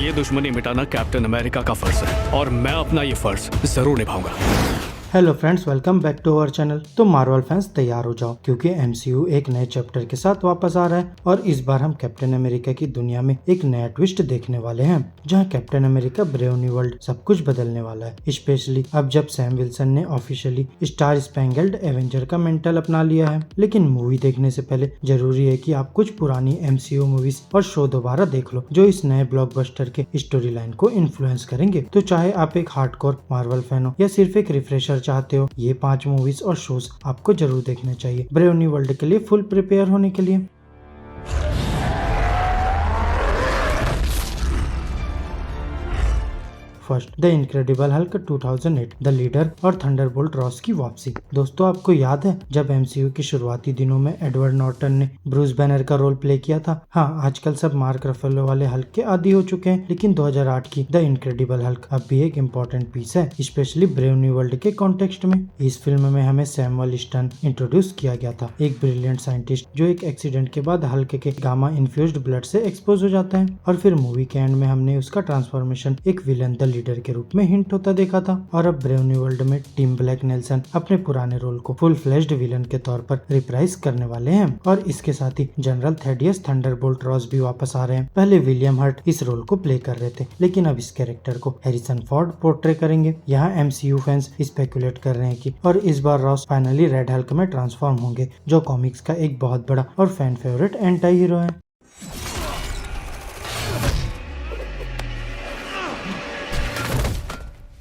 ये दुश्मनी मिटाना कैप्टन अमेरिका का फर्ज है और मैं अपना ये फर्ज जरूर निभाऊंगा। Hello friends, welcome back to our channel. तो मार्वल फैंस तैयार हो जाओ क्योंकि एमसीयू एक नए चैप्टर के साथ वापस आ रहा है और इस बार हम कैप्टन अमेरिका की दुनिया में एक नया ट्विस्ट देखने वाले हैं जहां captain America brave new world सब कुछ बदलने वाला है। स्पेशली अब जब सैम विल्सन ने ऑफिशियली स्टार स्पैंगल्ड एवेंजर का मेंटल अपना लिया है। लेकिन मूवी देखने से पहले जरूरी है कि आप कुछ पुरानी एमसीयू मूवीज और शो दोबारा देख लो जो इस नए ब्लॉकबस्टर के स्टोरी लाइन को इन्फ्लुएंस करेंगे। तो चाहे आप एक हार्डकोर मार्वल फैन हो या सिर्फ एक रिफ्रेशर चाहते हो, ये 5 मूवीज और शोज आपको जरूर देखने चाहिए ब्रेव न्यू वर्ल्ड के लिए फुल प्रिपेयर होने के लिए। First, the incredible Hulk 2008, the leader और थंडरबोल्ट रॉस की वापसी। दोस्तों, आपको याद है जब एमसीयू के शुरुआती दिनों में एडवर्ड नॉर्टन ने ब्रूस बैनर का रोल प्ले किया था। हाँ, आजकल सब मार्क रफेलो वाले हल्क के आदी हो चुके हैं, लेकिन 2008 की द इनक्रेडिबल हल्क अब भी एक इम्पोर्टेंट पीस है, स्पेशली ब्रेव न्यू वर्ल्ड के कॉन्टेक्स्ट में। इस फिल्म में हमें सैमुअल स्टन इंट्रोड्यूस किया गया था, एक ब्रिलियंट साइंटिस्ट जो एक एक्सीडेंट के बाद हल्क के गामा इन्फ्यूज्ड ब्लड से एक्सपोज हो जाता है। और फिर मूवी के एंड में हमने उसका ट्रांसफॉर्मेशन एक विलन द लीडर के रूप में हिंट होता देखा था। और अब ब्रेव न्यू वर्ल्ड में टीम ब्लैक नेल्सन अपने पुराने रोल को फुल फ्लेश्ड विलन के तौर पर रिप्राइज करने वाले हैं। और इसके साथ ही जनरल थेडियस थंडरबोल्ट रॉस भी वापस आ रहे हैं। पहले विलियम हर्ट इस रोल को प्ले कर रहे थे, लेकिन अब इस कैरेक्टर को हैरिसन फोर्ड पोर्ट्रे करेंगे। यहाँ एमसीयू फैंस स्पेकुलेट कर रहे हैं कि और इस बार रॉस फाइनली रेड हल्क में ट्रांसफॉर्म होंगे, जो कॉमिक्स का एक बहुत बड़ा और फैन फेवरेट एंटी हीरो है।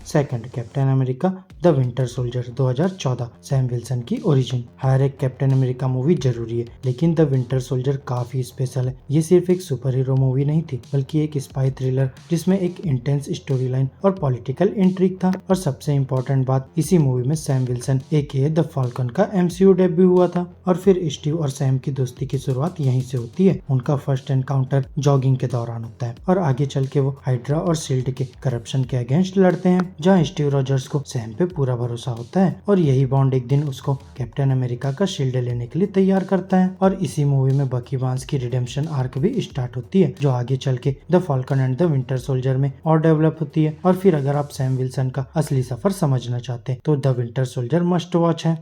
Second, captain America the Winter soldier 2014, Sam Wilson की ओरिजिन। हर एक कैप्टन अमेरिका मूवी जरूरी है, लेकिन द विंटर सोल्जर काफी स्पेशल है। ये सिर्फ एक सुपर हीरो मूवी नहीं थी, बल्कि एक स्पाई थ्रिलर जिसमें एक इंटेंस स्टोरी लाइन और पॉलिटिकल इंट्रिग था। और सबसे इम्पोर्टेंट बात, इसी मूवी में Sam Wilson aka the Falcon का एमसीयू डेब्यू हुआ था। और फिर स्टीव और सैम की दोस्ती की शुरुआत यहीं से होती है। उनका फर्स्ट एनकाउंटर जॉगिंग के दौरान होता है और आगे चल के वो हाइड्रा और शील्ड के करप्शन के अगेंस्ट लड़ते हैं, जहाँ स्टीव रॉजर्स को सैम पे पूरा भरोसा होता है। और यही बॉन्ड एक दिन उसको कैप्टन अमेरिका का शील्ड लेने के लिए तैयार करता है। और इसी मूवी में बकी बार्न्स की रिडेम्पशन आर्क भी स्टार्ट होती है, जो आगे चल के the falcon and the Winter soldier में और डेवलप होती है। और फिर अगर आप सैम विल्सन का असली सफर समझना चाहते हैं तो the Winter Soldier must watch है।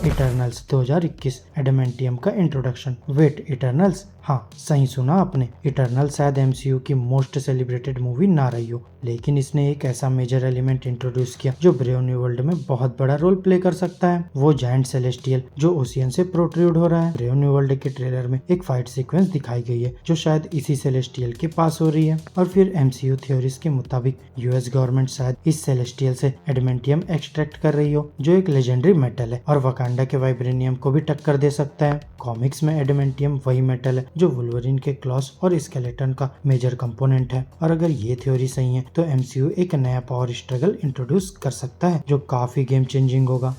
इटर्नल्स 2021, एडमेंटियम का इंट्रोडक्शन। Wait, Eternals? हाँ, सही सुना आपने। इटर्नल शायद एमसीयू की मोस्ट सेलिब्रेटेड मूवी ना रही हो, लेकिन इसने एक ऐसा मेजर एलिमेंट इंट्रोड्यूस किया जो ब्रेव न्यू वर्ल्ड में बहुत बड़ा रोल प्ले कर सकता है। वो जायंट सेलेस्टियल जो ओशियन से प्रोट्रूड हो रहा है। ब्रेव न्यू वर्ल्ड के ट्रेलर में एक फाइट सीक्वेंस दिखाई गई है जो शायद इसी सेलेस्टियल के पास हो रही है। और फिर एमसीयू थ्योरीज के मुताबिक यूएस गवर्नमेंट शायद इस सेलेस्टियल से एडमेंटियम एक्सट्रैक्ट कर रही हो, जो एक लेजेंडरी मेटल है और वकांडा के वाइब्रेनियम को भी टक्कर दे सकता है। कॉमिक्स में एडमेंटियम वही मेटल है जो वुल्वरीन के क्लॉस और स्केलेटन का मेजर कंपोनेंट है। और अगर ये थ्योरी सही है तो एमसीयू एक नया पावर स्ट्रगल इंट्रोड्यूस कर सकता है जो काफी गेम चेंजिंग होगा।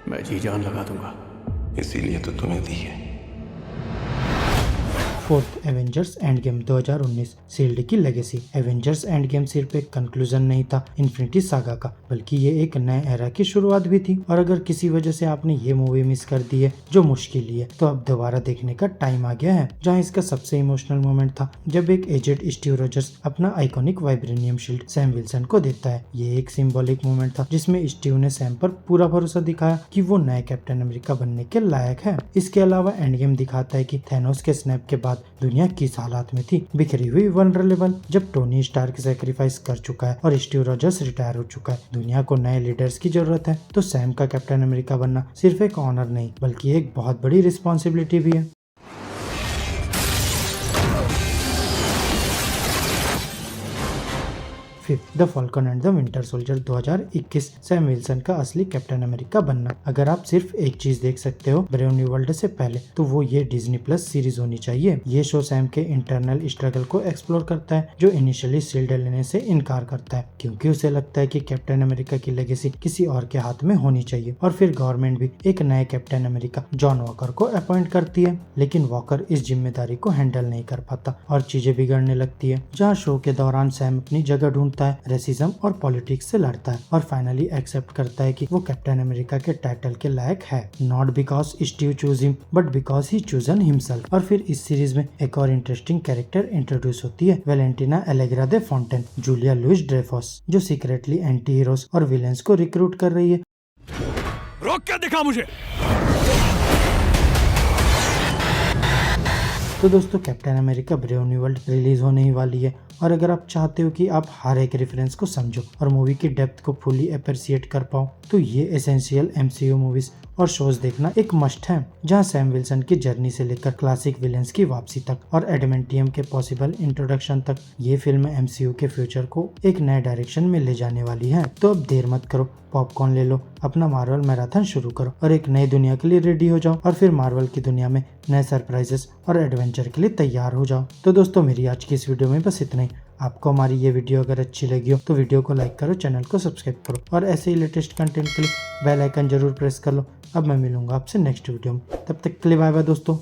मैं जी जान लगा दूंगा, इसीलिए तो तुम्हें दी है। Fourth, Avengers end game 2019, shield की लेगेसी। एवेंजर्स एंड गेम सिर्फ एक कंक्लूजन नहीं था इन्फिनिटी सागा का, बल्कि ये एक नए एरा की शुरुआत भी थी। और अगर किसी वजह से आपने ये मूवी मिस कर दी है, जो मुश्किल ही है, तो अब दोबारा देखने का टाइम आ गया है। जहाँ इसका सबसे इमोशनल मोमेंट था जब एक एजेड स्टीव रॉजर्स अपना iconic vibranium shield Sam Wilson को देता है। ये एक सिंबॉलिक मोमेंट था जिसमें स्टीव ने सैम पर पूरा भरोसा दिखाया कि वो नए कैप्टन अमेरिका बनने के लायक है। इसके अलावा एंड गेम दिखाता है कि थैनोस के स्नैप के बाद दुनिया किस हालात में थी, बिखरी हुई, वल्नरेबल। जब टोनी स्टार्क सैक्रिफाइस कर चुका है और स्टीव रॉजर्स रिटायर हो चुका है, दुनिया को नए लीडर्स की जरूरत है। तो सैम का कैप्टन अमेरिका बनना सिर्फ एक ऑनर नहीं, बल्कि एक बहुत बड़ी रिस्पॉन्सिबिलिटी भी है। Fifth, the falcon and the Winter soldier 2021, Sam Wilson का असली कैप्टन अमेरिका बनना। अगर आप सिर्फ एक चीज देख सकते हो ब्रेव न्यू वर्ल्ड से पहले, तो वो ये डिज्नी प्लस सीरीज होनी चाहिए। ये शो सैम के इंटरनल स्ट्रगल को एक्सप्लोर करता है, जो इनिशियली शील्ड लेने से इनकार करता है क्योंकि उसे लगता है कि कैप्टन अमेरिका की लेगेसी किसी और के हाथ में होनी चाहिए। और फिर गवर्नमेंट भी एक नए कैप्टन अमेरिका जॉन वॉकर को अपॉइंट करती है, लेकिन वॉकर इस जिम्मेदारी को हैंडल नहीं कर पाता और चीजें बिगड़ने लगती है। जहाँ शो के दौरान सैम अपनी जगह ढूंढता होता है, रेसिज्म और पॉलिटिक्स से लड़ता है और फाइनली एक्सेप्ट करता है कि वो कैप्टन अमेरिका के टाइटल के लायक है, not because Steve choose him but because he chosen himself. और फिर इस सीरीज में एक और इंटरेस्टिंग कैरेक्टर इंट्रोड्यूस होती है, वेलेंटिना एलेग्रा दे फॉन्टेन, जूलिया लुइस ड्रेफोस, जो सीक्रेटली एंटी हीरोज और विलेंस को रिक्रूट कर रही है। रोक के दिखा मुझे। तो दोस्तों captain America brave new world release होने ही वाली है और अगर आप चाहते हो कि आप हर एक रेफरेंस को समझो और मूवी की डेप्थ को फुली अप्रिशिएट कर पाओ तो ये एसेंशियल MCU मूवीज और शोज देखना एक मस्ट है, जहां सैम विल्सन की जर्नी से लेकर क्लासिक विलेंस की वापसी तक और एडमेंटियम के पॉसिबल इंट्रोडक्शन तक ये फिल्म MCU के फ्यूचर को एक नए डायरेक्शन में ले जाने वाली है। तो अब देर मत करो, पॉपकॉर्न ले लो, अपना मार्वल मैराथन शुरू करो और एक नई दुनिया के लिए रेडी हो जाओ और फिर मार्वल की दुनिया में नए सरप्राइजेस और एडवेंचर के लिए तैयार हो जाओ। तो दोस्तों मेरी आज की इस वीडियो में बस इतना ही। आपको हमारी ये वीडियो अगर अच्छी लगी हो तो वीडियो को लाइक करो, चैनल को सब्सक्राइब करो और ऐसे ही लेटेस्ट कंटेंट के लिए बेल आइकन जरूर प्रेस कर लो। अब मैं मिलूंगा आपसे नेक्स्ट वीडियो में, तब तक के लिए बाय बाय दोस्तों।